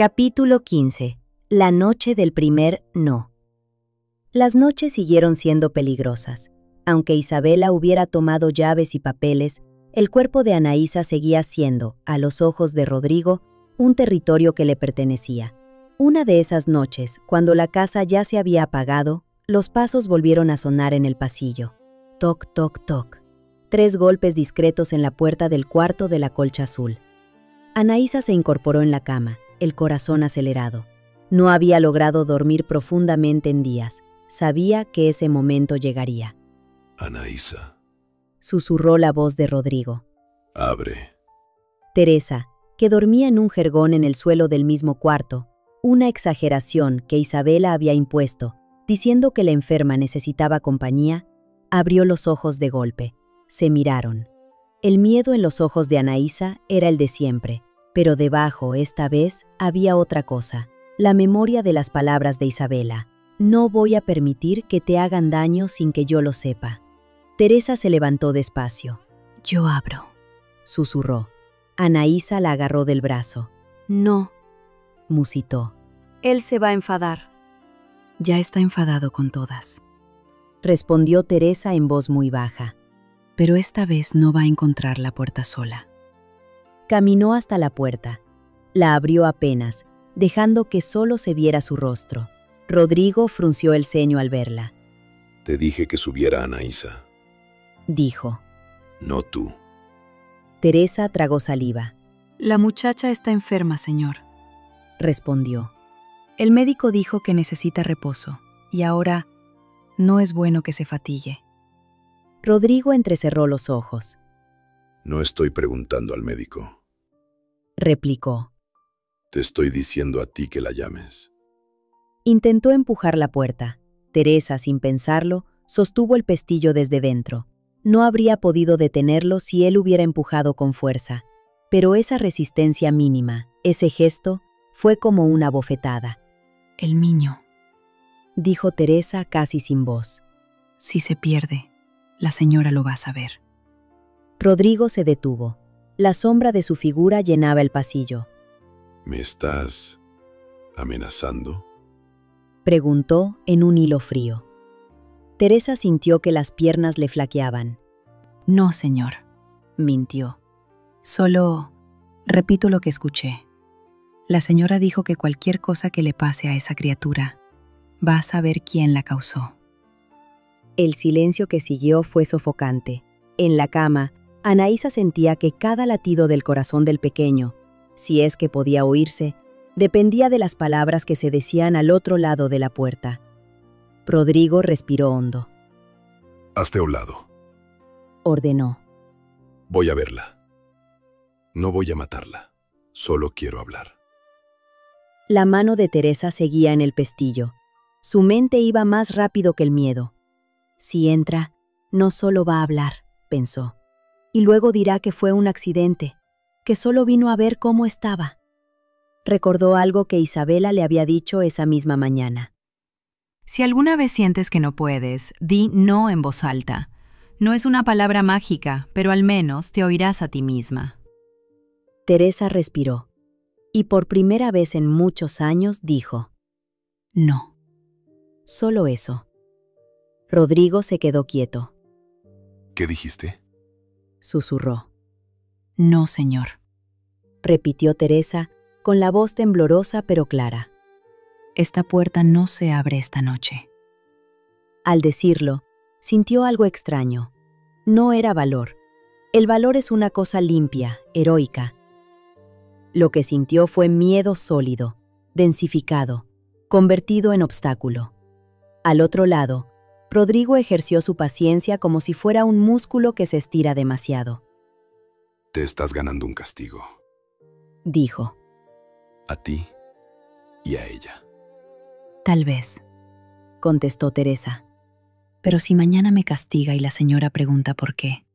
Capítulo 15. La noche del primer no. Las noches siguieron siendo peligrosas. Aunque Isabela hubiera tomado llaves y papeles, el cuerpo de Anaísa seguía siendo, a los ojos de Rodrigo, un territorio que le pertenecía. Una de esas noches, cuando la casa ya se había apagado, los pasos volvieron a sonar en el pasillo. Toc, toc, toc. 3 golpes discretos en la puerta del cuarto de la colcha azul. Anaísa se incorporó en la cama, el corazón acelerado. No había logrado dormir profundamente en días. Sabía que ese momento llegaría. Anaísa, Susurró la voz de Rodrigo. abre. Teresa, que dormía en un jergón en el suelo del mismo cuarto, una exageración que Isabela había impuesto, diciendo que la enferma necesitaba compañía, abrió los ojos de golpe. Se miraron. El miedo en los ojos de Anaísa era el de siempre, pero debajo, esta vez, había otra cosa, la memoria de las palabras de Isabela. No voy a permitir que te hagan daño sin que yo lo sepa. Teresa se levantó despacio. Yo abro, susurró. Anaísa la agarró del brazo. No, musitó. Él se va a enfadar. Ya está enfadado con todas, respondió Teresa en voz muy baja. Pero esta vez no va a encontrar la puerta sola. Caminó hasta la puerta. La abrió apenas, dejando que solo se viera su rostro. Rodrigo frunció el ceño al verla. Te dije que subiera a Anaísa, Dijo. no tú. Teresa tragó saliva. La muchacha está enferma, señor. Respondió. El médico dijo que necesita reposo, y ahora no es bueno que se fatigue. Rodrigo entrecerró los ojos. No estoy preguntando al médico. Replicó. Te estoy diciendo a ti que la llames. Intentó empujar la puerta. Teresa, sin pensarlo, sostuvo el pestillo desde dentro. No habría podido detenerlo si él hubiera empujado con fuerza. Pero esa resistencia mínima, ese gesto, fue como una bofetada. El niño, Dijo Teresa casi sin voz. si se pierde, la señora lo va a saber. Rodrigo se detuvo. La sombra de su figura llenaba el pasillo. ¿Me estás amenazando? Preguntó en un hilo frío. Teresa sintió que las piernas le flaqueaban. No, señor. Mintió. Solo repito lo que escuché. La señora dijo que cualquier cosa que le pase a esa criatura, va a saber quién la causó. El silencio que siguió fue sofocante. En la cama, Anaísa sentía que cada latido del corazón del pequeño, si es que podía oírse, dependía de las palabras que se decían al otro lado de la puerta. Rodrigo respiró hondo. Hazte a un lado. Ordenó. Voy a verla. No voy a matarla. Solo quiero hablar. La mano de Teresa seguía en el pestillo. Su mente iba más rápido que el miedo. Si entra, no solo va a hablar, pensó. Y luego dirá que fue un accidente, que solo vino a ver cómo estaba. Recordó algo que Isabela le había dicho esa misma mañana. Si alguna vez sientes que no puedes, di no en voz alta. No es una palabra mágica, pero al menos te oirás a ti misma. Teresa respiró, y por primera vez en muchos años dijo, No. solo eso. Rodrigo se quedó quieto, ¿Qué dijiste? susurró. No, señor. Repitió Teresa, con la voz temblorosa pero clara. Esta puerta no se abre esta noche. Al decirlo, sintió algo extraño. No era valor. El valor es una cosa limpia, heroica. Lo que sintió fue miedo sólido, densificado, convertido en obstáculo. Al otro lado, Rodrigo ejerció su paciencia como si fuera un músculo que se estira demasiado. Te estás ganando un castigo. Dijo. A ti y a ella. Tal vez. Contestó Teresa. Pero si mañana me castiga y la señora pregunta por qué,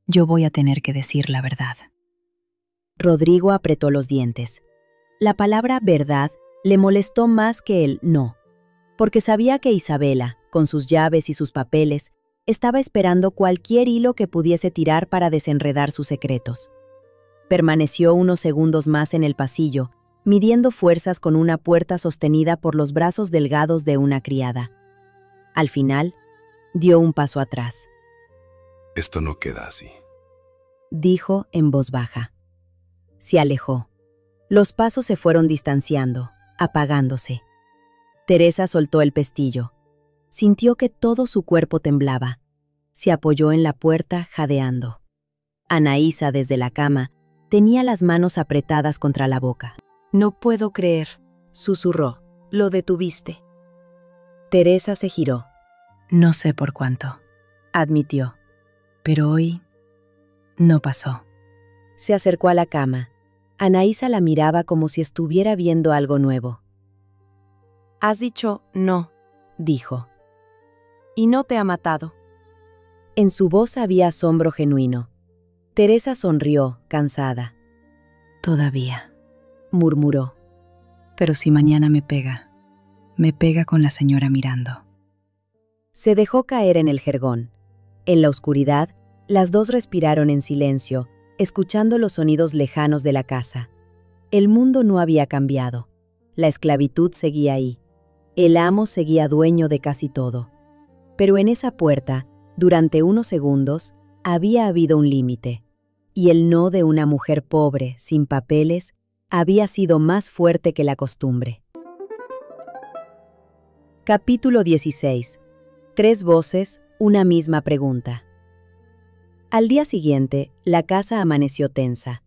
yo voy a tener que decir la verdad. Rodrigo apretó los dientes. La palabra verdad le molestó más que el no, porque sabía que Isabela, con sus llaves y sus papeles, estaba esperando cualquier hilo que pudiese tirar para desenredar sus secretos. Permaneció unos segundos más en el pasillo, midiendo fuerzas con una puerta sostenida por los brazos delgados de una criada. Al final, dio un paso atrás. Esto no queda así. Dijo en voz baja. Se alejó. Los pasos se fueron distanciando, apagándose. Teresa soltó el pestillo. Sintió que todo su cuerpo temblaba. Se apoyó en la puerta, jadeando. Anaísa, desde la cama, tenía las manos apretadas contra la boca. No puedo creer, susurró. Lo detuviste. Teresa se giró. No sé por cuánto, Admitió. pero hoy no pasó. Se acercó a la cama. Anaísa la miraba como si estuviera viendo algo nuevo. Has dicho no, Dijo. y no te ha matado. En su voz había asombro genuino. Teresa sonrió, cansada. Todavía. Murmuró. Pero si mañana me pega con la señora mirando. Se dejó caer en el jergón. En la oscuridad, las dos respiraron en silencio, escuchando los sonidos lejanos de la casa. El mundo no había cambiado. La esclavitud seguía ahí. El amo seguía dueño de casi todo. Pero en esa puerta, durante unos segundos, había habido un límite. Y el no de una mujer pobre, sin papeles, había sido más fuerte que la costumbre. Capítulo 16. 3 voces, una misma pregunta. Al día siguiente, la casa amaneció tensa.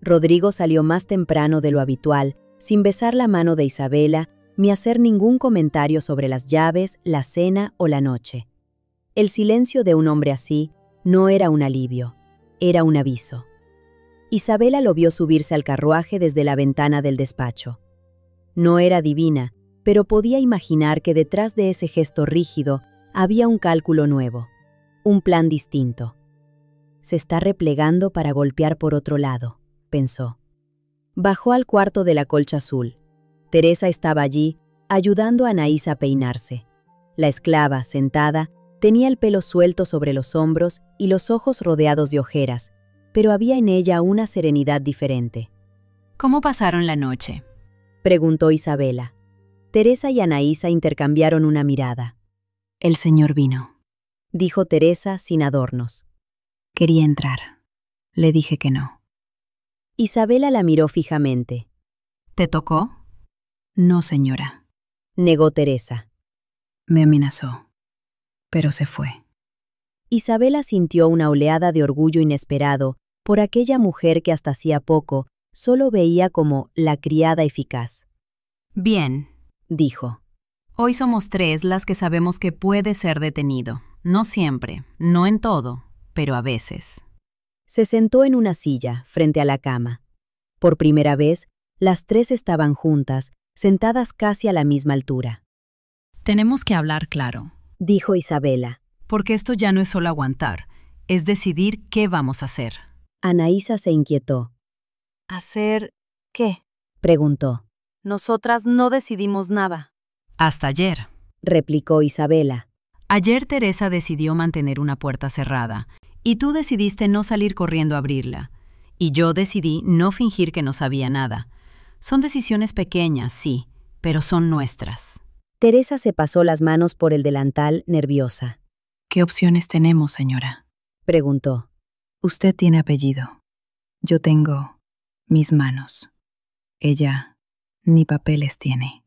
Rodrigo salió más temprano de lo habitual, sin besar la mano de Isabela, ni hacer ningún comentario sobre las llaves, la cena o la noche. El silencio de un hombre así no era un alivio, era un aviso. Isabela lo vio subirse al carruaje desde la ventana del despacho. No era divina, pero podía imaginar que detrás de ese gesto rígido había un cálculo nuevo, un plan distinto. Se está replegando para golpear por otro lado, pensó. Bajó al cuarto de la colcha azul. Teresa estaba allí, ayudando a Anaísa a peinarse. La esclava, sentada, tenía el pelo suelto sobre los hombros y los ojos rodeados de ojeras, pero había en ella una serenidad diferente. ¿Cómo pasaron la noche? Preguntó Isabela. Teresa y Anaísa intercambiaron una mirada. El señor vino. Dijo Teresa sin adornos. Quería entrar. Le dije que no. Isabela la miró fijamente. ¿Te tocó? No, señora. Negó Teresa. Me amenazó. Pero se fue. Isabela sintió una oleada de orgullo inesperado por aquella mujer que hasta hacía poco solo veía como la criada eficaz. Bien. Dijo. Hoy somos 3 las que sabemos que puede ser detenido. No siempre, no en todo, pero a veces. Se sentó en una silla, frente a la cama. Por primera vez, las 3 estaban juntas, sentadas casi a la misma altura. Tenemos que hablar claro, Dijo Isabela. porque esto ya no es solo aguantar, es decidir qué vamos a hacer. Anaísa se inquietó. ¿Hacer qué? Preguntó. Nosotras no decidimos nada. Hasta ayer. Replicó Isabela. Ayer Teresa decidió mantener una puerta cerrada, y tú decidiste no salir corriendo a abrirla. Y yo decidí no fingir que no sabía nada. Son decisiones pequeñas, sí, pero son nuestras. Teresa se pasó las manos por el delantal, nerviosa. ¿Qué opciones tenemos, señora? Preguntó. Usted tiene apellido. Yo tengo mis manos. Ella ni papeles tiene.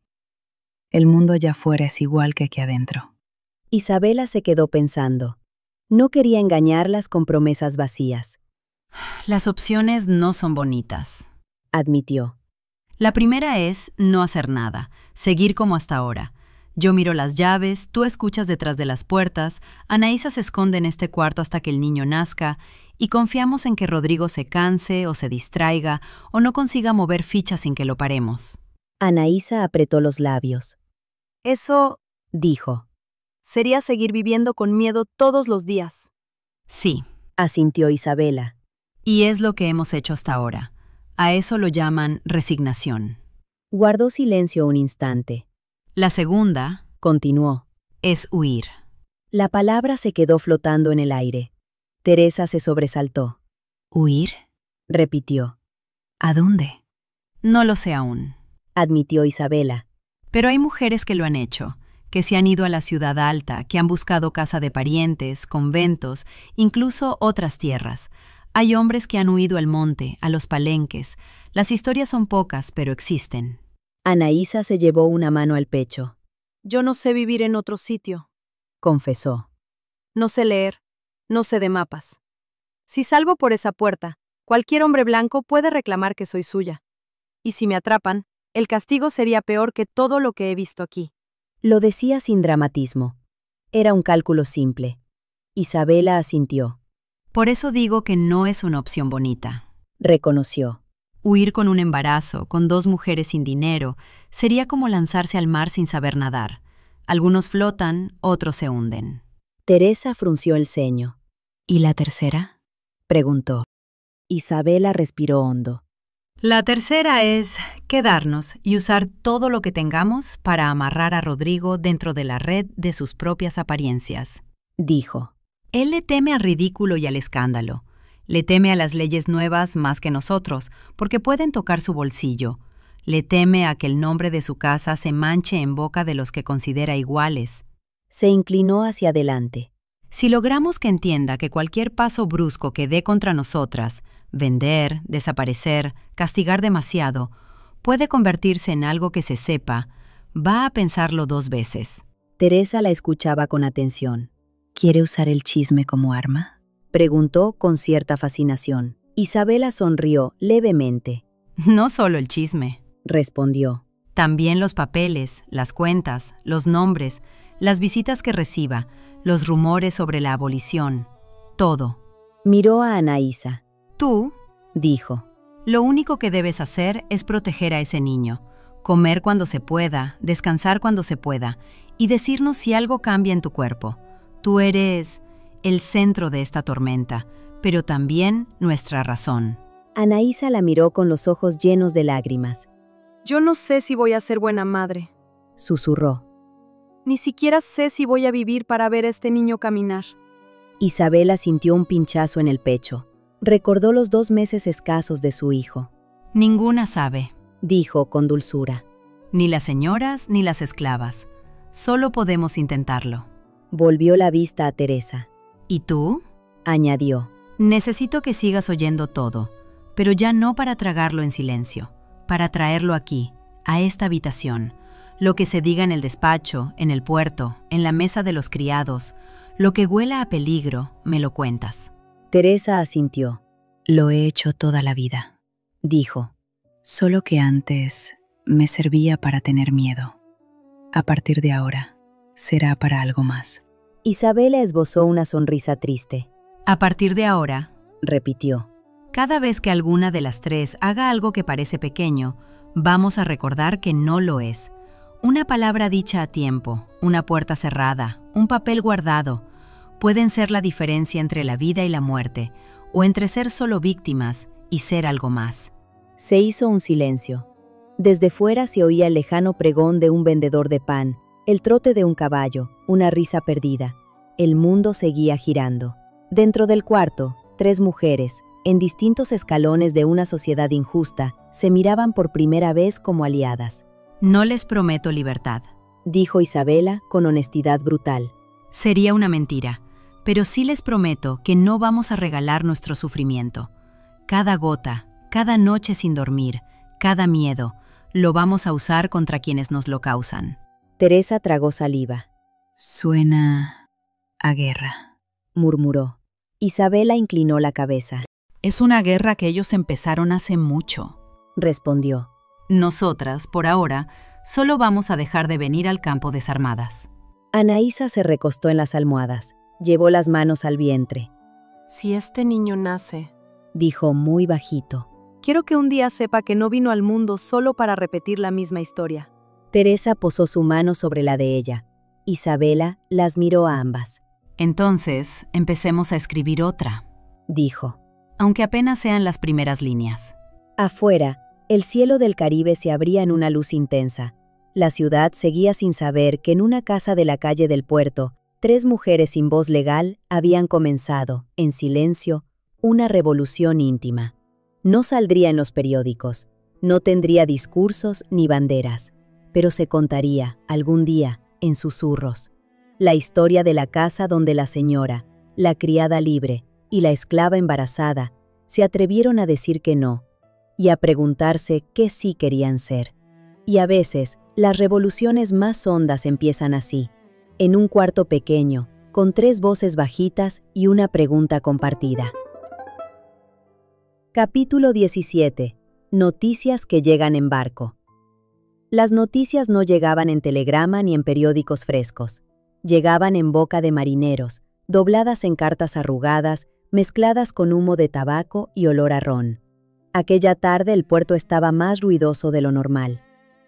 El mundo allá afuera es igual que aquí adentro. Isabela se quedó pensando. No quería engañarlas con promesas vacías, Las opciones no son bonitas. admitió. La primera es no hacer nada, seguir como hasta ahora. Yo miro las llaves, tú escuchas detrás de las puertas, Anaísa se esconde en este cuarto hasta que el niño nazca, y confiamos en que Rodrigo se canse o se distraiga o no consiga mover fichas sin que lo paremos. Anaísa apretó los labios. Eso Dijo. sería seguir viviendo con miedo todos los días. Sí, Asintió Isabela. y es lo que hemos hecho hasta ahora. A eso lo llaman resignación. Guardó silencio un instante. La segunda Continuó. es huir. La palabra se quedó flotando en el aire. Teresa se sobresaltó. ¿Huir? Repitió. ¿A dónde? No lo sé aún. admitió Isabela. Pero hay mujeres que lo han hecho, que se han ido a la ciudad alta, que han buscado casa de parientes, conventos, incluso otras tierras. Hay hombres que han huido al monte, a los palenques. Las historias son pocas, pero existen. Anaísa se llevó una mano al pecho. Yo no sé vivir en otro sitio. Confesó. No sé leer. No sé de mapas. Si salgo por esa puerta, cualquier hombre blanco puede reclamar que soy suya. Y si me atrapan, el castigo sería peor que todo lo que he visto aquí. Lo decía sin dramatismo. Era un cálculo simple. Isabela asintió. Por eso digo que no es una opción bonita. Reconoció. Huir con un embarazo, con 2 mujeres sin dinero, sería como lanzarse al mar sin saber nadar. Algunos flotan, otros se hunden. Teresa frunció el ceño. ¿Y la tercera? Preguntó. Isabela respiró hondo. La tercera es quedarnos y usar todo lo que tengamos para amarrar a Rodrigo dentro de la red de sus propias apariencias. Dijo. Él le teme al ridículo y al escándalo. Le teme a las leyes nuevas más que nosotros, porque pueden tocar su bolsillo. Le teme a que el nombre de su casa se manche en boca de los que considera iguales. Se inclinó hacia adelante. Si logramos que entienda que cualquier paso brusco que dé contra nosotras, vender, desaparecer, castigar demasiado, puede convertirse en algo que se sepa, va a pensarlo 2 veces. Teresa la escuchaba con atención. ¿Quiere usar el chisme como arma? Preguntó con cierta fascinación. Isabela sonrió levemente. No solo el chisme. Respondió. También los papeles, las cuentas, los nombres, las visitas que reciba, los rumores sobre la abolición. Todo. Miró a Anaísa. Tú, Dijo. lo único que debes hacer es proteger a ese niño, comer cuando se pueda, descansar cuando se pueda, y decirnos si algo cambia en tu cuerpo. Tú eres el centro de esta tormenta, pero también nuestra razón. Anaísa la miró con los ojos llenos de lágrimas. Yo no sé si voy a ser buena madre. Susurró. Ni siquiera sé si voy a vivir para ver a este niño caminar. Isabela sintió un pinchazo en el pecho. Recordó los 2 meses escasos de su hijo. Ninguna sabe, Dijo con dulzura. ni las señoras ni las esclavas. Solo podemos intentarlo. Volvió la vista a Teresa. ¿Y tú? Añadió. Necesito que sigas oyendo todo, pero ya no para tragarlo en silencio, para traerlo aquí, a esta habitación. Lo que se diga en el despacho, en el puerto, en la mesa de los criados, lo que huela a peligro, me lo cuentas. Teresa asintió. Lo he hecho toda la vida. Dijo. Solo que antes me servía para tener miedo. A partir de ahora, será para algo más. Isabela esbozó una sonrisa triste. A partir de ahora, Repitió. cada vez que alguna de las 3 haga algo que parece pequeño, vamos a recordar que no lo es. Una palabra dicha a tiempo, una puerta cerrada, un papel guardado, pueden ser la diferencia entre la vida y la muerte, o entre ser solo víctimas y ser algo más. Se hizo un silencio. Desde fuera se oía el lejano pregón de un vendedor de pan, el trote de un caballo, una risa perdida. El mundo seguía girando. Dentro del cuarto, 3 mujeres, en distintos escalones de una sociedad injusta, se miraban por primera vez como aliadas. No les prometo libertad. Dijo Isabela con honestidad brutal. Sería una mentira, pero sí les prometo que no vamos a regalar nuestro sufrimiento. Cada gota, cada noche sin dormir, cada miedo, lo vamos a usar contra quienes nos lo causan. Teresa tragó saliva. Suena a guerra. Murmuró. Isabela inclinó la cabeza. Es una guerra que ellos empezaron hace mucho. Respondió. Nosotras, por ahora, solo vamos a dejar de venir al campo desarmadas. Anaísa se recostó en las almohadas. Llevó las manos al vientre. Si este niño nace, Dijo muy bajito. quiero que un día sepa que no vino al mundo solo para repetir la misma historia. Teresa posó su mano sobre la de ella. Isabela las miró a ambas. Entonces, empecemos a escribir otra, Dijo. aunque apenas sean las primeras líneas. Afuera, el cielo del Caribe se abría en una luz intensa. La ciudad seguía sin saber que en una casa de la calle del puerto, 3 mujeres sin voz legal habían comenzado, en silencio, una revolución íntima. No saldría en los periódicos, No tendría discursos ni banderas, pero se contaría, algún día, en susurros, la historia de la casa donde la señora, la criada libre y la esclava embarazada se atrevieron a decir que no y a preguntarse qué sí querían ser. Y a veces, las revoluciones más hondas empiezan así, en un cuarto pequeño, con 3 voces bajitas y una pregunta compartida. Capítulo 17. Noticias que llegan en barco. Las noticias no llegaban en telegrama ni en periódicos frescos. Llegaban en boca de marineros, dobladas en cartas arrugadas, mezcladas con humo de tabaco y olor a ron. Aquella tarde el puerto estaba más ruidoso de lo normal.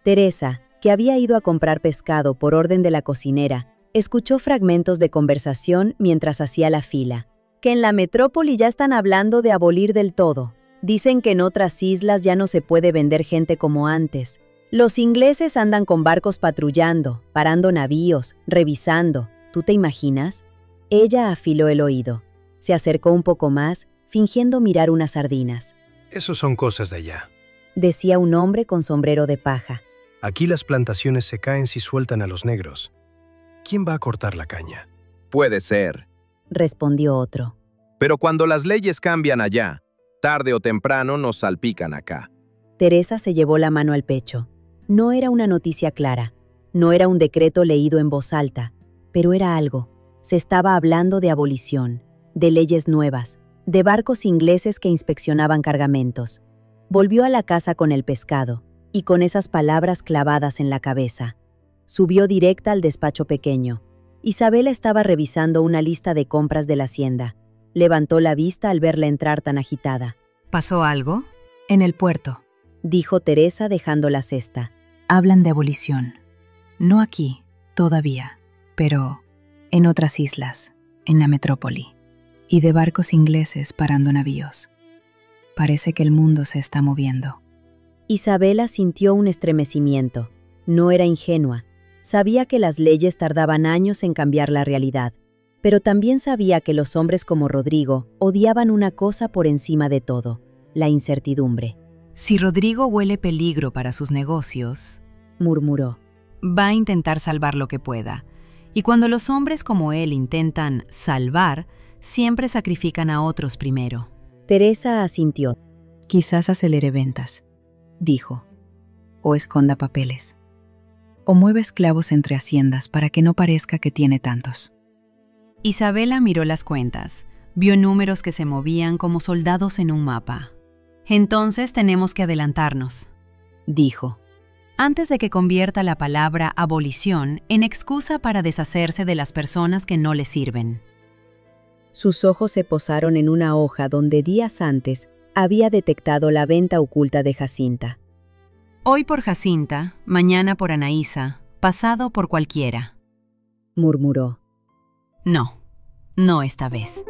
Teresa, que había ido a comprar pescado por orden de la cocinera, escuchó fragmentos de conversación mientras hacía la fila. Que en la metrópoli ya están hablando de abolir del todo. Dicen que en otras islas ya no se puede vender gente como antes. Los ingleses andan con barcos patrullando, parando navíos, revisando. ¿Tú te imaginas? Ella afiló el oído. Se acercó un poco más, fingiendo mirar unas sardinas. Eso son cosas de allá. Decía un hombre con sombrero de paja. Aquí las plantaciones se caen si sueltan a los negros. ¿Quién va a cortar la caña? Puede ser. Respondió otro. Pero cuando las leyes cambian allá, tarde o temprano nos salpican acá. Teresa se llevó la mano al pecho. No era una noticia clara, no era un decreto leído en voz alta, pero era algo. Se estaba hablando de abolición, de leyes nuevas, de barcos ingleses que inspeccionaban cargamentos. Volvió a la casa con el pescado, y con esas palabras clavadas en la cabeza. Subió directa al despacho pequeño. Isabela estaba revisando una lista de compras de la hacienda. Levantó la vista al verla entrar tan agitada. ¿Pasó algo? En el puerto. Dijo Teresa dejando la cesta. Hablan de abolición. No aquí, todavía, pero en otras islas, en la metrópoli, y de barcos ingleses parando navíos. Parece que el mundo se está moviendo. Isabela sintió un estremecimiento. No era ingenua. Sabía que las leyes tardaban años en cambiar la realidad, pero también sabía que los hombres como Rodrigo odiaban una cosa por encima de todo: la incertidumbre. Si Rodrigo huele peligro para sus negocios, murmuró, va a intentar salvar lo que pueda. Y cuando los hombres como él intentan salvar, siempre sacrifican a otros primero. Teresa asintió. Quizás acelere ventas, dijo, o esconda papeles, o mueva esclavos entre haciendas para que no parezca que tiene tantos. Isabela miró las cuentas, vio números que se movían como soldados en un mapa. Entonces tenemos que adelantarnos, dijo, antes de que convierta la palabra abolición en excusa para deshacerse de las personas que no le sirven. Sus ojos se posaron en una hoja donde días antes había detectado la venta oculta de Jacinta. Hoy por Jacinta, mañana por Anaísa, pasado por cualquiera, murmuró. No esta vez.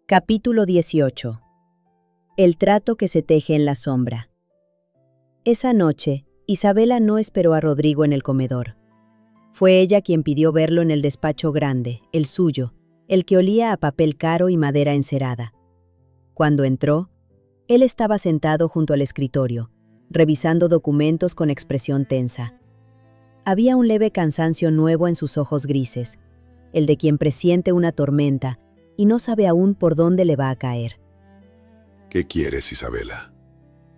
Capítulo 18. El trato que se teje en la sombra. Esa noche, Isabela no esperó a Rodrigo en el comedor. Fue ella quien pidió verlo en el despacho grande, el suyo, el que olía a papel caro y madera encerada. Cuando entró, él estaba sentado junto al escritorio, revisando documentos con expresión tensa. Había un leve cansancio nuevo en sus ojos grises, el de quien presiente una tormenta y no sabe aún por dónde le va a caer. ¿Qué quieres, Isabela?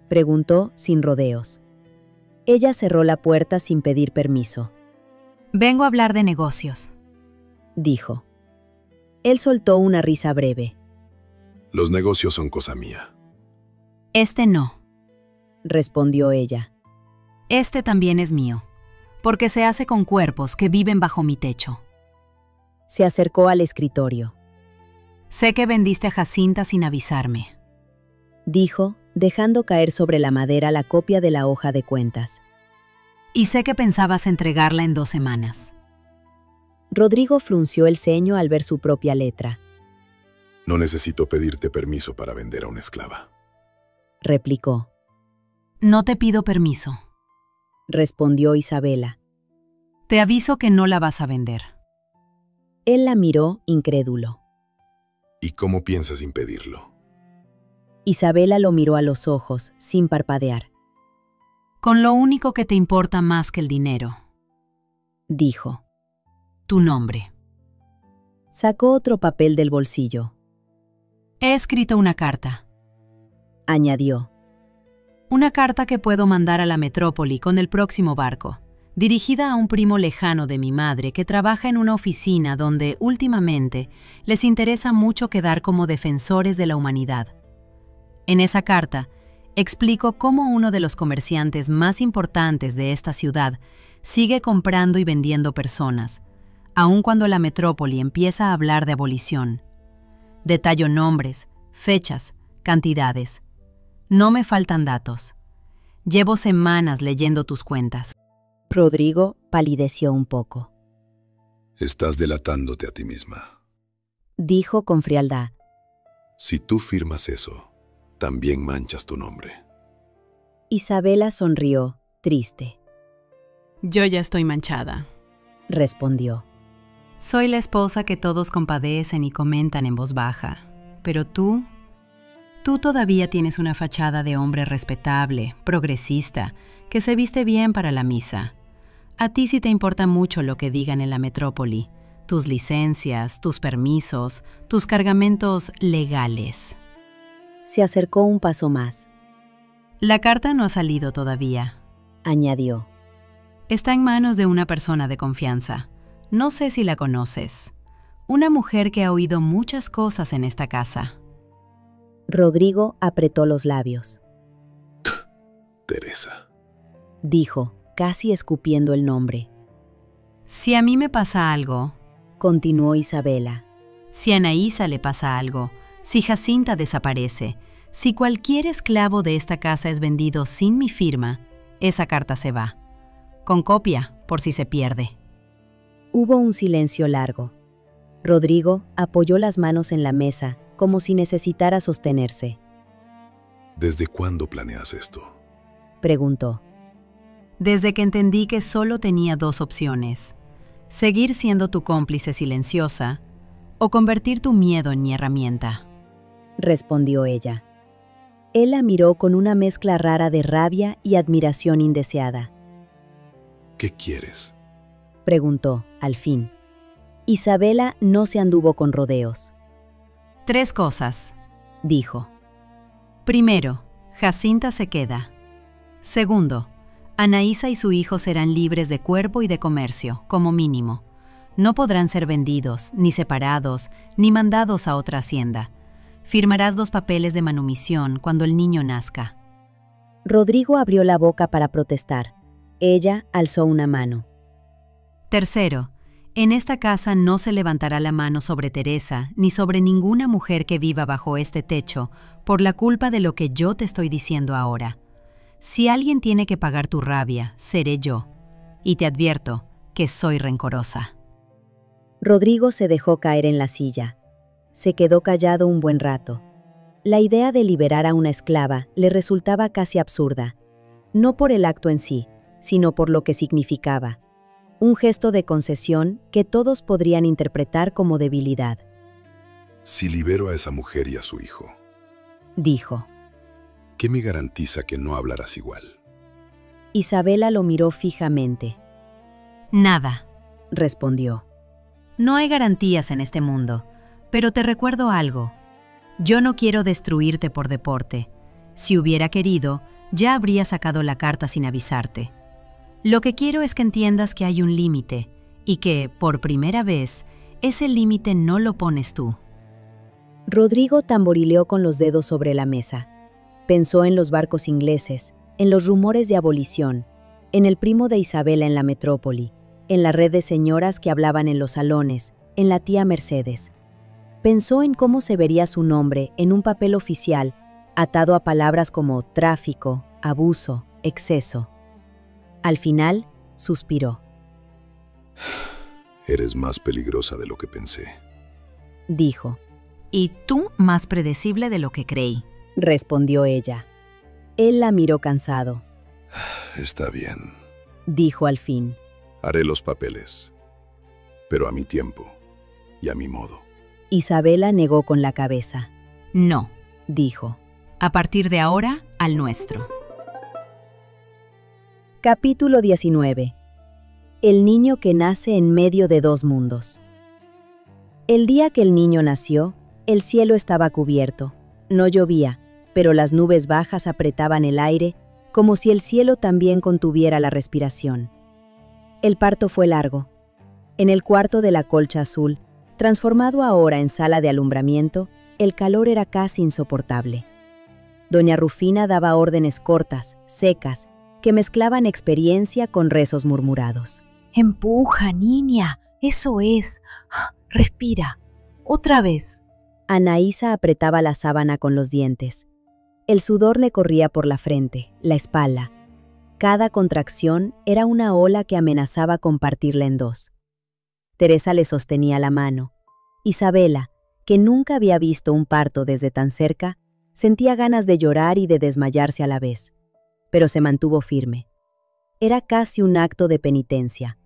Preguntó sin rodeos. Ella cerró la puerta sin pedir permiso. Vengo a hablar de negocios, dijo. Él soltó una risa breve. Los negocios son cosa mía. Este no, respondió ella. Este también es mío, porque se hace con cuerpos que viven bajo mi techo. Se acercó al escritorio. Sé que vendiste a Jacinta sin avisarme, dijo, dejando caer sobre la madera la copia de la hoja de cuentas. Y sé que pensabas entregarla en 2 semanas. Rodrigo frunció el ceño al ver su propia letra. No necesito pedirte permiso para vender a una esclava, replicó. No te pido permiso, respondió Isabela. Te aviso que no la vas a vender. Él la miró incrédulo. ¿Y cómo piensas impedirlo? Isabela lo miró a los ojos, sin parpadear. Con lo único que te importa más que el dinero. Dijo. Tu nombre. Sacó otro papel del bolsillo. He escrito una carta. Añadió. Una carta que puedo mandar a la metrópoli con el próximo barco, dirigida a un primo lejano de mi madre que trabaja en una oficina donde, últimamente, les interesa mucho quedar como defensores de la humanidad. En esa carta, explico cómo uno de los comerciantes más importantes de esta ciudad sigue comprando y vendiendo personas, aun cuando la metrópoli empieza a hablar de abolición. Detallo nombres, fechas, cantidades. No me faltan datos. Llevo semanas leyendo tus cuentas. Rodrigo palideció un poco. Estás delatándote a ti misma. Dijo con frialdad. Si tú firmas eso, también manchas tu nombre. Isabela sonrió, triste. Yo ya estoy manchada. Respondió. Soy la esposa que todos compadecen y comentan en voz baja. Pero tú todavía tienes una fachada de hombre respetable, progresista, que se viste bien para la misa. A ti sí te importa mucho lo que digan en la metrópoli, tus licencias, tus permisos, tus cargamentos legales. Se acercó un paso más. La carta no ha salido todavía, añadió. Está en manos de una persona de confianza. No sé si la conoces. Una mujer que ha oído muchas cosas en esta casa. Rodrigo apretó los labios. Teresa. Dijo, casi escupiendo el nombre. Si a mí me pasa algo, continuó Isabela. Si a Anaísa le pasa algo, si Jacinta desaparece, si cualquier esclavo de esta casa es vendido sin mi firma, esa carta se va. Con copia, por si se pierde. Hubo un silencio largo. Rodrigo apoyó las manos en la mesa, como si necesitara sostenerse. ¿Desde cuándo planeas esto? Preguntó. Desde que entendí que solo tenía dos opciones: seguir siendo tu cómplice silenciosa o convertir tu miedo en mi herramienta. Respondió ella. Él la miró con una mezcla rara de rabia y admiración indeseada. ¿Qué quieres? Preguntó, al fin. Isabela no se anduvo con rodeos. 3 cosas, dijo. Primero, Jacinta se queda. Segundo, Anaísa y su hijo serán libres de cuerpo y de comercio, como mínimo. No podrán ser vendidos, ni separados, ni mandados a otra hacienda. Firmarás 2 papeles de manumisión cuando el niño nazca. Rodrigo abrió la boca para protestar. Ella alzó una mano. Tercero, en esta casa no se levantará la mano sobre Teresa ni sobre ninguna mujer que viva bajo este techo por la culpa de lo que yo te estoy diciendo ahora. Si alguien tiene que pagar tu rabia, seré yo. Y te advierto que soy rencorosa. Rodrigo se dejó caer en la silla. Se quedó callado un buen rato. La idea de liberar a una esclava le resultaba casi absurda, no por el acto en sí, sino por lo que significaba. Un gesto de concesión que todos podrían interpretar como debilidad. Si libero a esa mujer y a su hijo, dijo. ¿Qué me garantiza que no hablarás igual? Isabela lo miró fijamente. Nada, respondió. No hay garantías en este mundo, pero te recuerdo algo. Yo no quiero destruirte por deporte. Si hubiera querido, ya habría sacado la carta sin avisarte. Lo que quiero es que entiendas que hay un límite y que, por primera vez, ese límite no lo pones tú. Rodrigo tamborileó con los dedos sobre la mesa. Pensó en los barcos ingleses, en los rumores de abolición, en el primo de Isabela en la metrópoli, en la red de señoras que hablaban en los salones, en la tía Mercedes. Pensó en cómo se vería su nombre en un papel oficial, atado a palabras como tráfico, abuso, exceso. Al final, suspiró. Eres más peligrosa de lo que pensé, dijo. Y tú más predecible de lo que creí, respondió ella. Él la miró cansado. Está bien, dijo al fin. Haré los papeles, pero a mi tiempo y a mi modo. Isabela negó con la cabeza. No, dijo. A partir de ahora, al nuestro. Capítulo 19. El niño que nace en medio de dos mundos. El día que el niño nació, el cielo estaba cubierto. No llovía, pero las nubes bajas apretaban el aire, como si el cielo también contuviera la respiración. El parto fue largo. En el cuarto de la colcha azul, transformado ahora en sala de alumbramiento, el calor era casi insoportable. Doña Rufina daba órdenes cortas, secas, que mezclaban experiencia con rezos murmurados. Empuja, niña, eso es. Respira. Otra vez. Anaísa apretaba la sábana con los dientes. El sudor le corría por la frente, la espalda. Cada contracción era una ola que amenazaba con partirla en dos. Teresa le sostenía la mano. Isabela, que nunca había visto un parto desde tan cerca, sentía ganas de llorar y de desmayarse a la vez, pero se mantuvo firme. Era casi un acto de penitencia,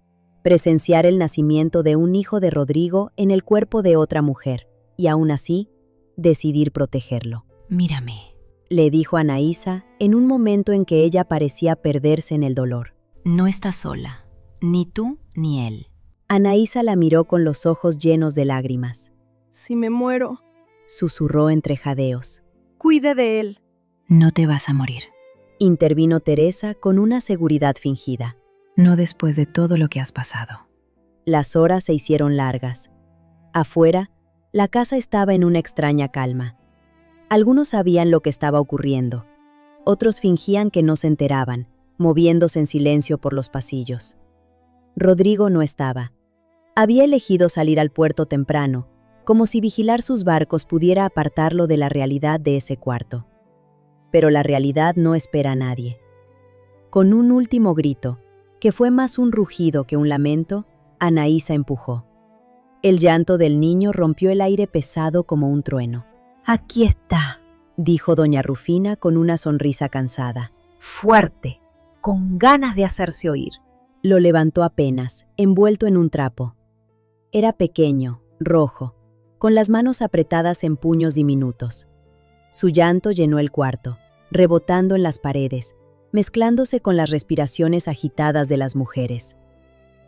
presenciar el nacimiento de un hijo de Rodrigo en el cuerpo de otra mujer, y aún así, decidir protegerlo. Mírame, le dijo Anaísa en un momento en que ella parecía perderse en el dolor. No estás sola, ni tú ni él. Anaísa la miró con los ojos llenos de lágrimas. Si me muero, susurró entre jadeos. Cuide de él. No te vas a morir. Intervino Teresa con una seguridad fingida. No después de todo lo que has pasado. Las horas se hicieron largas. Afuera, la casa estaba en una extraña calma. Algunos sabían lo que estaba ocurriendo. Otros fingían que no se enteraban, moviéndose en silencio por los pasillos. Rodrigo no estaba. Había elegido salir al puerto temprano, como si vigilar sus barcos pudiera apartarlo de la realidad de ese cuarto. Pero la realidad no espera a nadie. Con un último grito, que fue más un rugido que un lamento, Anaísa empujó. El llanto del niño rompió el aire pesado como un trueno. Aquí está, dijo doña Rufina con una sonrisa cansada. Fuerte, con ganas de hacerse oír. Lo levantó apenas, envuelto en un trapo. Era pequeño, rojo, con las manos apretadas en puños diminutos. Su llanto llenó el cuarto, rebotando en las paredes, mezclándose con las respiraciones agitadas de las mujeres.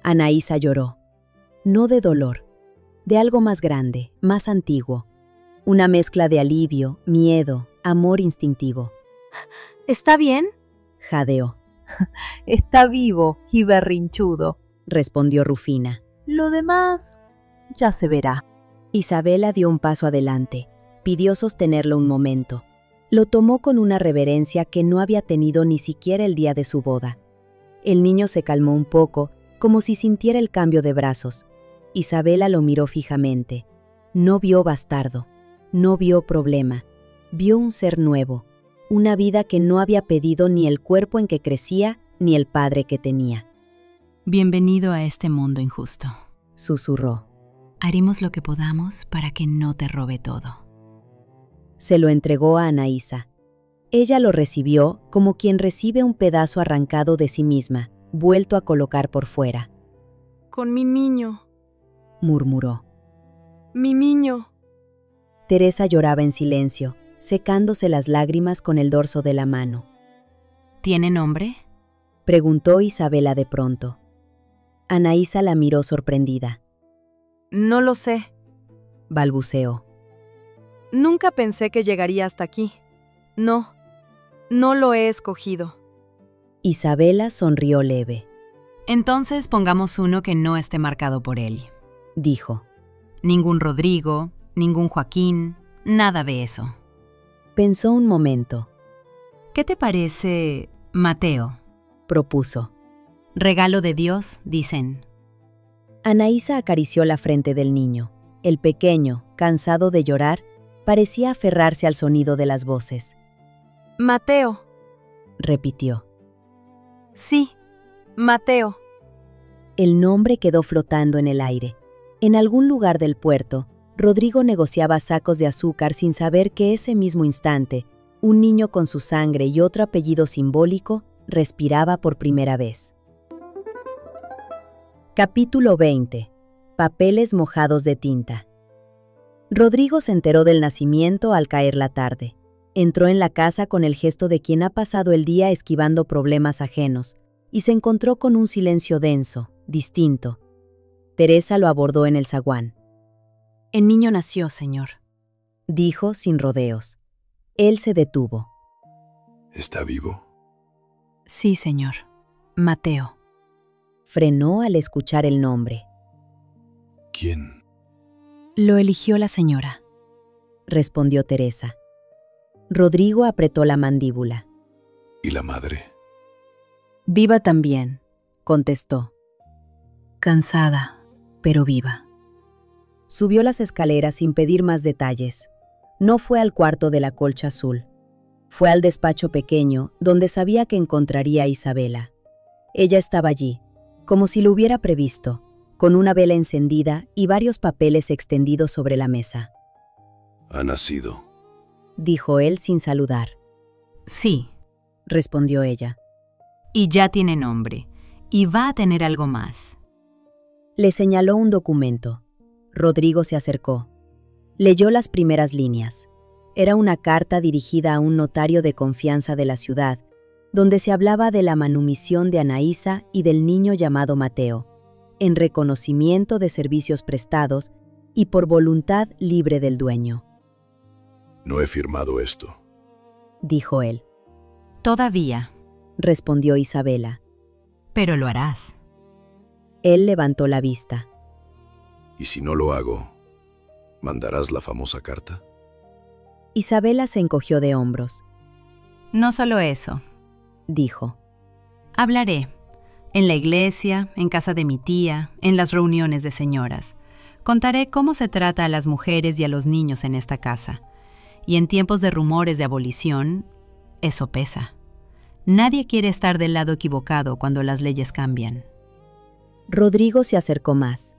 Anaísa lloró, no de dolor, de algo más grande, más antiguo, una mezcla de alivio, miedo, amor instintivo. ¿Está bien? Jadeó. Está vivo y berrinchudo, respondió Rufina. Lo demás ya se verá. Isabela dio un paso adelante, pidió sostenerlo un momento. Lo tomó con una reverencia que no había tenido ni siquiera el día de su boda. El niño se calmó un poco, como si sintiera el cambio de brazos. Isabela lo miró fijamente. No vio bastardo, no vio problema, vio un ser nuevo, una vida que no había pedido ni el cuerpo en que crecía ni el padre que tenía. Bienvenido a este mundo injusto, susurró. Haremos lo que podamos para que no te robe todo. Se lo entregó a Anaísa. Ella lo recibió como quien recibe un pedazo arrancado de sí misma, vuelto a colocar por fuera. Con mi niño, murmuró. Mi niño. Teresa lloraba en silencio, secándose las lágrimas con el dorso de la mano. ¿Tiene nombre? Preguntó Isabela de pronto. Anaísa la miró sorprendida. No lo sé, balbuceó. Nunca pensé que llegaría hasta aquí. No lo he escogido. Isabela sonrió leve. Entonces pongamos uno que no esté marcado por él, dijo. Ningún Rodrigo, ningún Joaquín, nada de eso. Pensó un momento. ¿Qué te parece Mateo? Propuso. Regalo de Dios, dicen. Anaísa acarició la frente del niño. El pequeño, cansado de llorar, parecía aferrarse al sonido de las voces. Mateo, repitió. Sí, Mateo. El nombre quedó flotando en el aire. En algún lugar del puerto, Rodrigo negociaba sacos de azúcar sin saber que ese mismo instante, un niño con su sangre y otro apellido simbólico respiraba por primera vez. Capítulo 20. Papeles mojados de tinta. Rodrigo se enteró del nacimiento al caer la tarde. Entró en la casa con el gesto de quien ha pasado el día esquivando problemas ajenos, y se encontró con un silencio denso, distinto. Teresa lo abordó en el zaguán. El niño nació, señor. Dijo sin rodeos. Él se detuvo. ¿Está vivo? Sí, señor. Mateo. Frenó al escuchar el nombre. ¿Quién? Lo eligió la señora. Respondió Teresa. Rodrigo apretó la mandíbula. ¿Y la madre? Viva también, contestó. Cansada, pero viva. Subió las escaleras sin pedir más detalles. No fue al cuarto de la colcha azul. Fue al despacho pequeño, donde sabía que encontraría a Isabela. Ella estaba allí, como si lo hubiera previsto, con una vela encendida y varios papeles extendidos sobre la mesa. Ha nacido. Dijo él sin saludar. Sí, Respondió ella. y ya tiene nombre. Y va a tener algo más. Le señaló un documento. Rodrigo se acercó. Leyó las primeras líneas. Era una carta dirigida a un notario de confianza de la ciudad, donde se hablaba de la manumisión de Anaísa y del niño llamado Mateo, en reconocimiento de servicios prestados y por voluntad libre del dueño. No he firmado esto. Dijo él. Todavía, Respondió Isabela. pero lo harás. Él levantó la vista. ¿Y si no lo hago, mandarás la famosa carta? Isabela se encogió de hombros. No solo eso. Dijo. Hablaré. En la iglesia, en casa de mi tía, en las reuniones de señoras. Contaré cómo se trata a las mujeres y a los niños en esta casa. Y en tiempos de rumores de abolición, eso pesa. Nadie quiere estar del lado equivocado cuando las leyes cambian. Rodrigo se acercó más.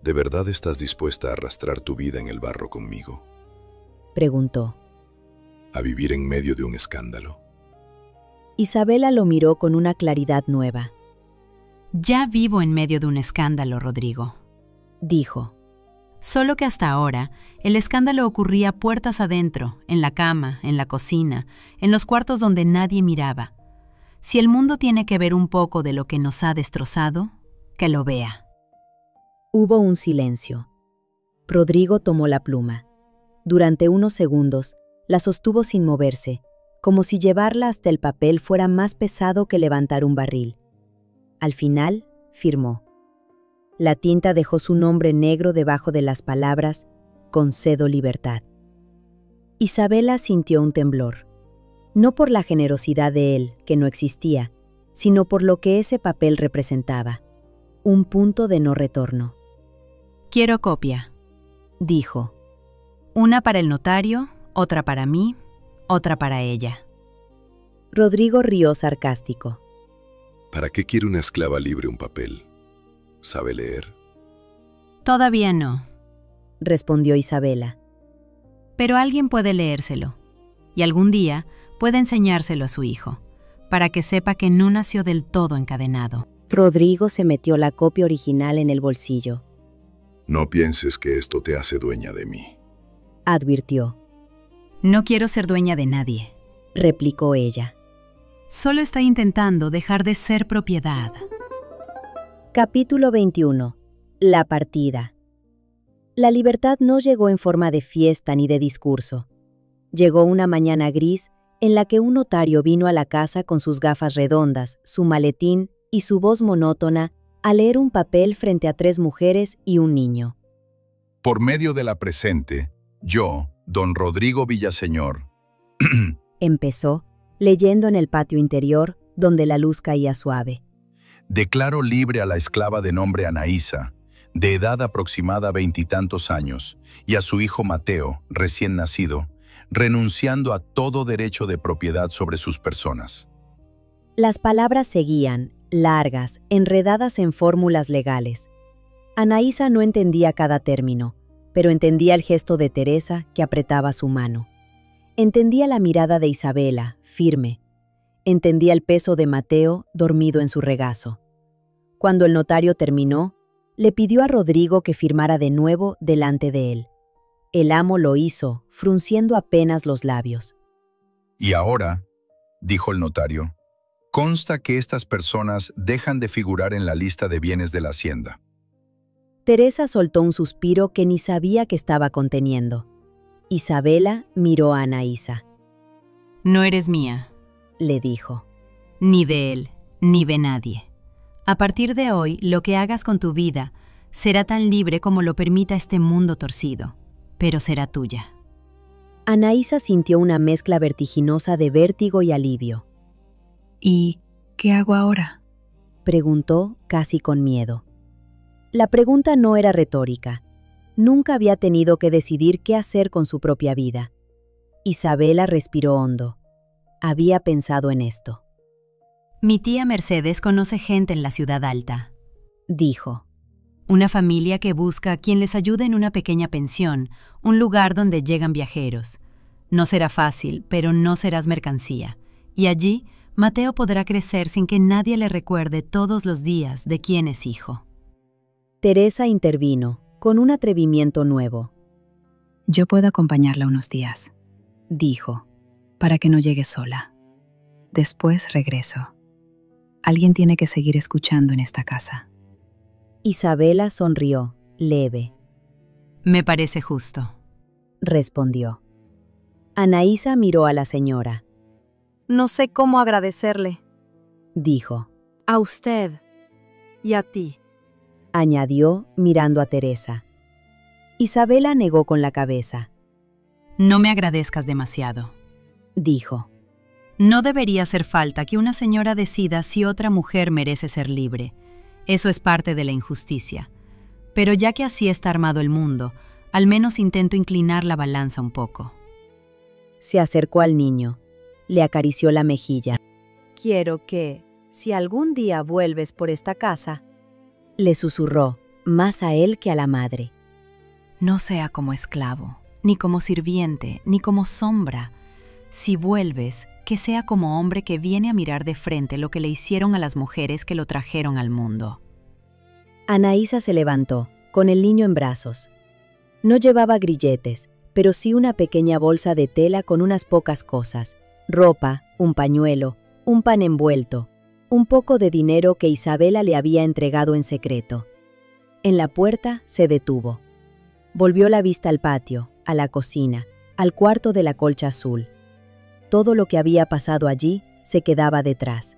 ¿De verdad estás dispuesta a arrastrar tu vida en el barro conmigo? Preguntó. ¿A vivir en medio de un escándalo? Isabela lo miró con una claridad nueva. Ya vivo en medio de un escándalo, Rodrigo. Dijo. Solo que hasta ahora, el escándalo ocurría puertas adentro, en la cama, en la cocina, en los cuartos donde nadie miraba. Si el mundo tiene que ver un poco de lo que nos ha destrozado, que lo vea. Hubo un silencio. Rodrigo tomó la pluma. Durante unos segundos, la sostuvo sin moverse, como si llevarla hasta el papel fuera más pesado que levantar un barril. Al final, firmó. La tinta dejó su nombre negro debajo de las palabras «Concedo libertad». Isabela sintió un temblor. No por la generosidad de él, que no existía, sino por lo que ese papel representaba. Un punto de no retorno. Quiero copia. Dijo. Una para el notario, otra para mí, otra para ella. Rodrigo rió sarcástico. ¿Para qué quiere una esclava libre un papel? ¿Sabe leer? Todavía no, Respondió Isabela. pero alguien puede leérselo. Y algún día puede enseñárselo a su hijo, para que sepa que no nació del todo encadenado. Rodrigo se metió la copia original en el bolsillo. No pienses que esto te hace dueña de mí. Advirtió. No quiero ser dueña de nadie. Replicó ella. Solo está intentando dejar de ser propiedad. Capítulo 21. La partida. La libertad no llegó en forma de fiesta ni de discurso. Llegó una mañana gris en la que un notario vino a la casa con sus gafas redondas, su maletín y su voz monótona a leer un papel frente a 3 mujeres y un niño. Por medio de la presente, yo, don Rodrigo Villaseñor, Empezó, leyendo en el patio interior, donde la luz caía suave. declaro libre a la esclava de nombre Anaísa, de edad aproximada 20 y tantos años, y a su hijo Mateo, recién nacido, renunciando a todo derecho de propiedad sobre sus personas. Las palabras seguían, largas, enredadas en fórmulas legales. Anaísa no entendía cada término, pero entendía el gesto de Teresa que apretaba su mano. Entendía la mirada de Isabela, firme. Entendía el peso de Mateo, dormido en su regazo. Cuando el notario terminó, le pidió a Rodrigo que firmara de nuevo delante de él. El amo lo hizo, frunciendo apenas los labios. Y ahora, dijo el notario, consta que estas personas dejan de figurar en la lista de bienes de la hacienda. Teresa soltó un suspiro que ni sabía que estaba conteniendo. Isabela miró a Anaísa. No eres mía, Le dijo. ni de él, ni de nadie. A partir de hoy, lo que hagas con tu vida será tan libre como lo permita este mundo torcido, pero será tuya. Anaísa sintió una mezcla vertiginosa de vértigo y alivio. ¿Y qué hago ahora? Preguntó casi con miedo. La pregunta no era retórica. Nunca había tenido que decidir qué hacer con su propia vida. Isabela respiró hondo. Había pensado en esto. Mi tía Mercedes conoce gente en la ciudad alta. Dijo. Una familia que busca a quien les ayude en una pequeña pensión, un lugar donde llegan viajeros. No será fácil, pero no serás mercancía. Y allí, Mateo podrá crecer sin que nadie le recuerde todos los días de quién es hijo. Teresa intervino, con un atrevimiento nuevo. Yo puedo acompañarla unos días, Dijo. para que no llegue sola. Después regreso. Alguien tiene que seguir escuchando en esta casa. Isabela sonrió, leve. Me parece justo. Respondió. Anaísa miró a la señora. No sé cómo agradecerle. Dijo. A usted. Y a ti. Añadió mirando a Teresa. Isabela negó con la cabeza. No me agradezcas demasiado. Dijo. No debería hacer falta que una señora decida si otra mujer merece ser libre. Eso es parte de la injusticia. Pero ya que así está armado el mundo, al menos intento inclinar la balanza un poco. Se acercó al niño. Le acarició la mejilla. Quiero que, si algún día vuelves por esta casa, Le susurró, más a él que a la madre. No sea como esclavo, ni como sirviente, ni como sombra. Si vuelves, que sea como hombre que viene a mirar de frente lo que le hicieron a las mujeres que lo trajeron al mundo. Anaísa se levantó, con el niño en brazos. No llevaba grilletes, pero sí una pequeña bolsa de tela con unas pocas cosas. Ropa, un pañuelo, un pan envuelto, un poco de dinero que Isabela le había entregado en secreto. En la puerta se detuvo. Volvió la vista al patio, a la cocina, al cuarto de la colcha azul. Todo lo que había pasado allí se quedaba detrás,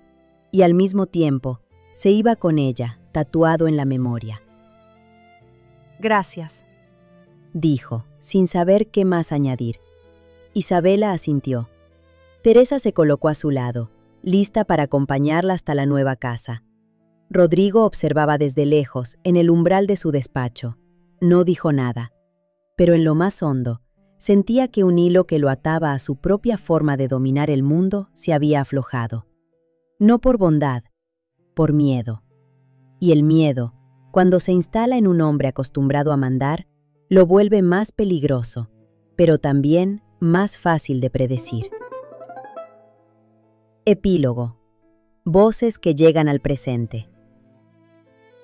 y al mismo tiempo se iba con ella, tatuado en la memoria. gracias. Dijo, sin saber qué más añadir. Isabela asintió. Teresa se colocó a su lado, lista para acompañarla hasta la nueva casa. Rodrigo observaba desde lejos, en el umbral de su despacho. No dijo nada, pero en lo más hondo, sentía que un hilo que lo ataba a su propia forma de dominar el mundo se había aflojado. No por bondad, por miedo. Y el miedo, cuando se instala en un hombre acostumbrado a mandar, lo vuelve más peligroso, pero también más fácil de predecir. Epílogo. Voces que llegan al presente.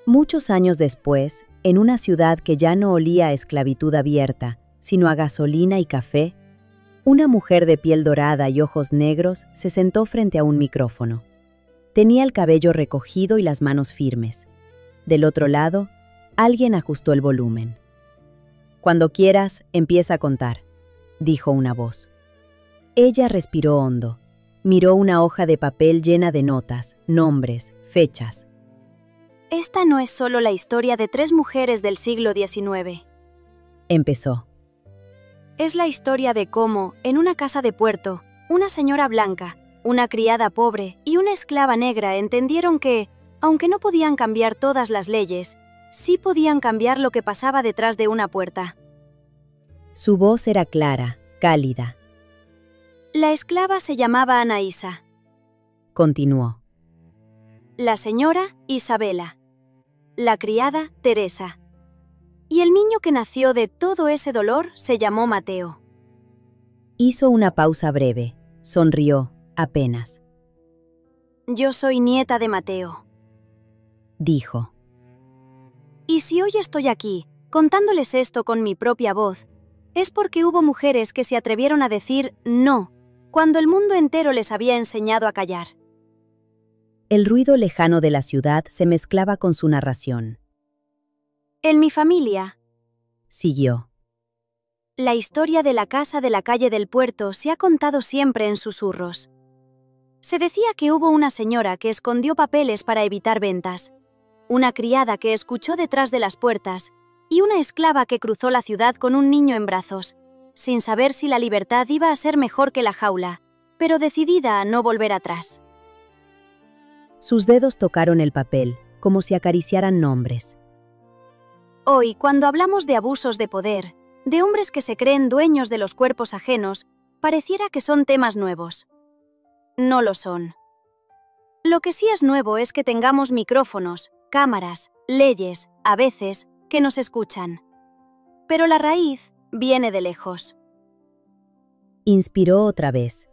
Muchos años después, en una ciudad que ya no olía a esclavitud abierta, sino a gasolina y café, una mujer de piel dorada y ojos negros se sentó frente a un micrófono. Tenía el cabello recogido y las manos firmes. Del otro lado, alguien ajustó el volumen. Cuando quieras, empieza a contar, dijo una voz. Ella respiró hondo. Miró una hoja de papel llena de notas, nombres, fechas. Esta no es solo la historia de 3 mujeres del siglo XIX. Empezó. Es la historia de cómo, en una casa de puerto, una señora blanca, una criada pobre y una esclava negra entendieron que, aunque no podían cambiar todas las leyes, sí podían cambiar lo que pasaba detrás de una puerta. Su voz era clara, cálida. La esclava se llamaba Anaísa. Continuó. La señora, Isabela. La criada, Teresa. Y el niño que nació de todo ese dolor se llamó Mateo. Hizo una pausa breve. Sonrió, apenas. Yo soy nieta de Mateo. Dijo. Y si hoy estoy aquí, contándoles esto con mi propia voz, es porque hubo mujeres que se atrevieron a decir no, cuando el mundo entero les había enseñado a callar. El ruido lejano de la ciudad se mezclaba con su narración. En mi familia, Siguió. la historia de la casa de la calle del puerto se ha contado siempre en susurros. Se decía que hubo una señora que escondió papeles para evitar ventas, una criada que escuchó detrás de las puertas y una esclava que cruzó la ciudad con un niño en brazos, sin saber si la libertad iba a ser mejor que la jaula, pero decidida a no volver atrás. Sus dedos tocaron el papel, como si acariciaran nombres. Hoy, cuando hablamos de abusos de poder, de hombres que se creen dueños de los cuerpos ajenos, pareciera que son temas nuevos. No lo son. Lo que sí es nuevo es que tengamos micrófonos, cámaras, leyes, a veces, que nos escuchan. Pero la raíz viene de lejos. Inspiró otra vez.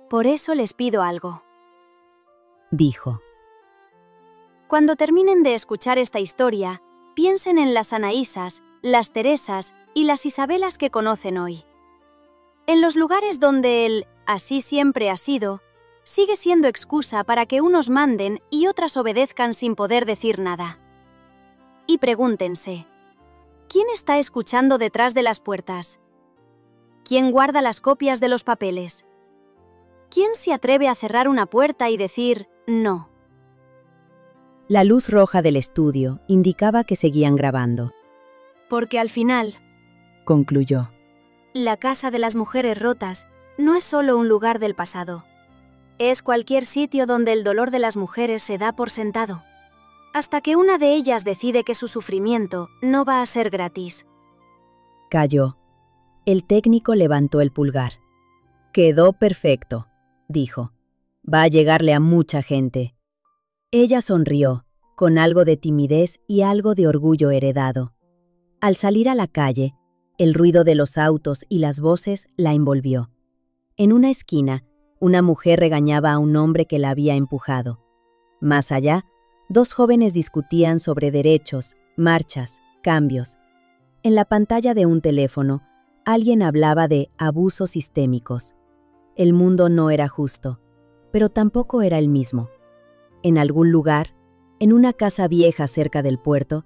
Por eso les pido algo. Dijo. Cuando terminen de escuchar esta historia, piensen en las Anaísas, las Teresas y las Isabelas que conocen hoy. En los lugares donde el «así siempre ha sido» sigue siendo excusa para que unos manden y otras obedezcan sin poder decir nada. Y pregúntense, ¿quién está escuchando detrás de las puertas? ¿Quién guarda las copias de los papeles? ¿Quién se atreve a cerrar una puerta y decir no? La luz roja del estudio indicaba que seguían grabando. Porque al final, Concluyó. la casa de las mujeres rotas no es solo un lugar del pasado. Es cualquier sitio donde el dolor de las mujeres se da por sentado, hasta que una de ellas decide que su sufrimiento no va a ser gratis. Calló. El técnico levantó el pulgar. Quedó perfecto, dijo. Va a llegarle a mucha gente. Ella sonrió, con algo de timidez y algo de orgullo heredado. Al salir a la calle, el ruido de los autos y las voces la envolvió. En una esquina, una mujer regañaba a un hombre que la había empujado. Más allá, dos jóvenes discutían sobre derechos, marchas, cambios. En la pantalla de un teléfono, alguien hablaba de abusos sistémicos. El mundo no era justo, pero tampoco era el mismo. En algún lugar, en una casa vieja cerca del puerto,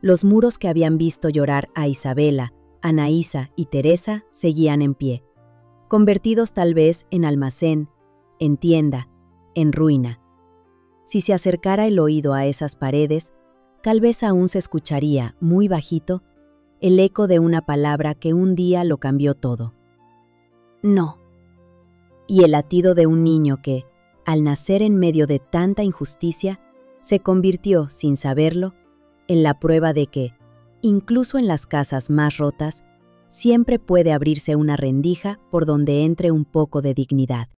los muros que habían visto llorar a Isabela, Anaísa y Teresa seguían en pie, convertidos tal vez en almacén, en tienda, en ruina. Si se acercara el oído a esas paredes, tal vez aún se escucharía, muy bajito, el eco de una palabra que un día lo cambió todo. No. Y el latido de un niño que, al nacer en medio de tanta injusticia, se convirtió, sin saberlo, en la prueba de que, incluso en las casas más rotas, siempre puede abrirse una rendija por donde entre un poco de dignidad.